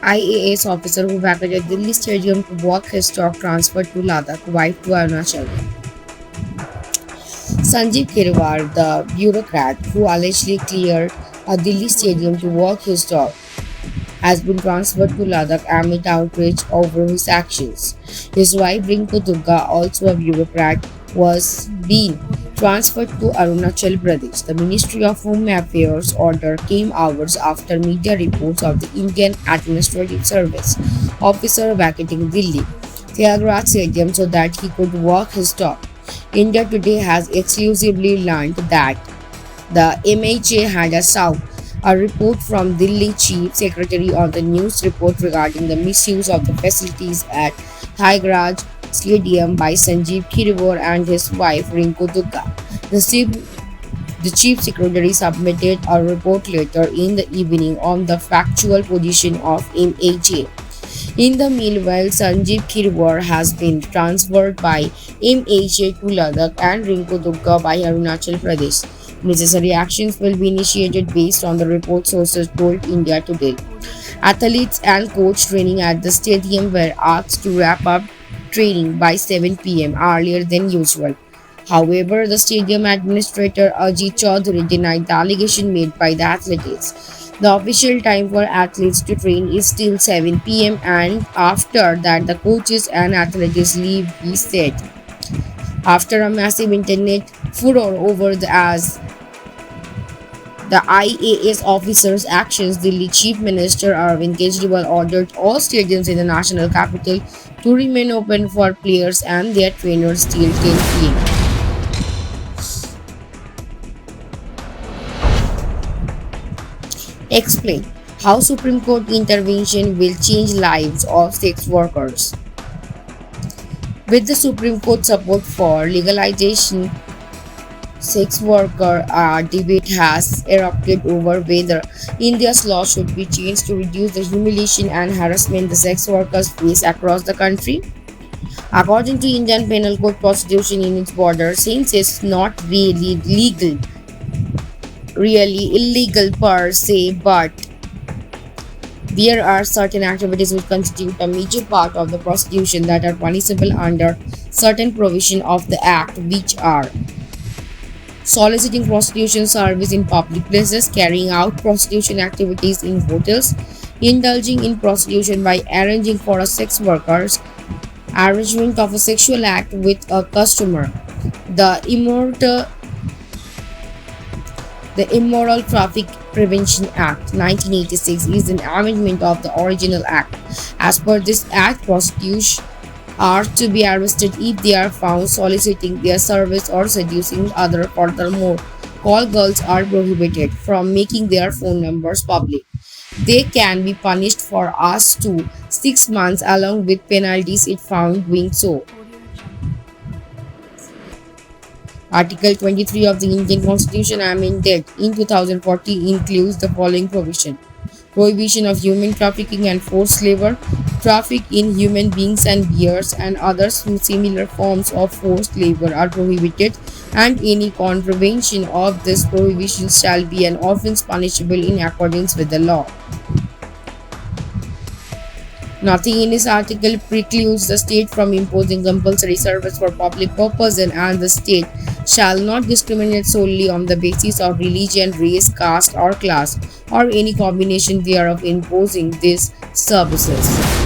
IAS officer who vacated Delhi Stadium to walk his stock transferred to Ladakh, wife to Arunachal. Sanjeev Kirwar, the bureaucrat who allegedly cleared a Delhi stadium to walk his dog, has been transferred to Ladakh amid outrage over his actions. His wife Rinku Durga, also a bureaucrat, was being transferred to Arunachal Pradesh. The Ministry of Home Affairs order came hours after media reports of the Indian Administrative Service officer vacating Delhi Thiagraj Stadium so that he could walk his dog. India Today has exclusively learned that the MHA had a report from Delhi Chief Secretary on the news report regarding the misuse of the facilities at Thiagraj Stadium by Sanjeev Kirwar and his wife Rinku Durga. The Chief Secretary submitted a report later in the evening on the factual position of MHA. In the meanwhile, Sanjeev Kirwar has been transferred by MHA to Ladakh and Rinku Durga by Arunachal Pradesh. Necessary actions will be initiated based on the report, sources told India Today. Athletes and coach training at the stadium were asked to wrap up training by 7 p.m. earlier than usual. However, the stadium administrator Ajit Chaudhary denied the allegation made by the athletes. The official time for athletes to train is still 7 p.m. and after that the coaches and athletes leave, he said. After a massive internet furor over the IAS officer's actions, Delhi Chief Minister Arvind Kejriwal ordered all stadiums in the national capital to remain open for players and their trainers till 10 p.m. Explain how Supreme Court intervention will change lives of sex workers. With the Supreme Court support for legalization, sex worker debate has erupted over whether India's law should be changed to reduce the humiliation and harassment the sex workers face across the country. According to Indian Penal Code, prostitution in its border, since it's not really illegal per se, but there are certain activities which constitute a major part of the prostitution that are punishable under certain provision of the Act, which are soliciting prostitution service in public places, carrying out prostitution activities in hotels, indulging in prostitution by arranging for a sex worker's arrangement of a sexual act with a customer. The Immoral Traffic Prevention Act 1986 is an amendment of the original act. As per this act, prostitutes are to be arrested if they are found soliciting their service or seducing others. Furthermore, call girls are prohibited from making their phone numbers public. They can be punished for up to 6 months along with penalties if found doing so. Article 23 of the Indian Constitution amended in 2014 includes the following provision. Prohibition of human trafficking and forced labor, traffic in human beings and bears and other similar forms of forced labor are prohibited, and any contravention of this prohibition shall be an offence punishable in accordance with the law. Nothing in this article precludes the state from imposing compulsory service for public purposes, and the state shall not discriminate solely on the basis of religion, race, caste, or class, or any combination thereof imposing these services.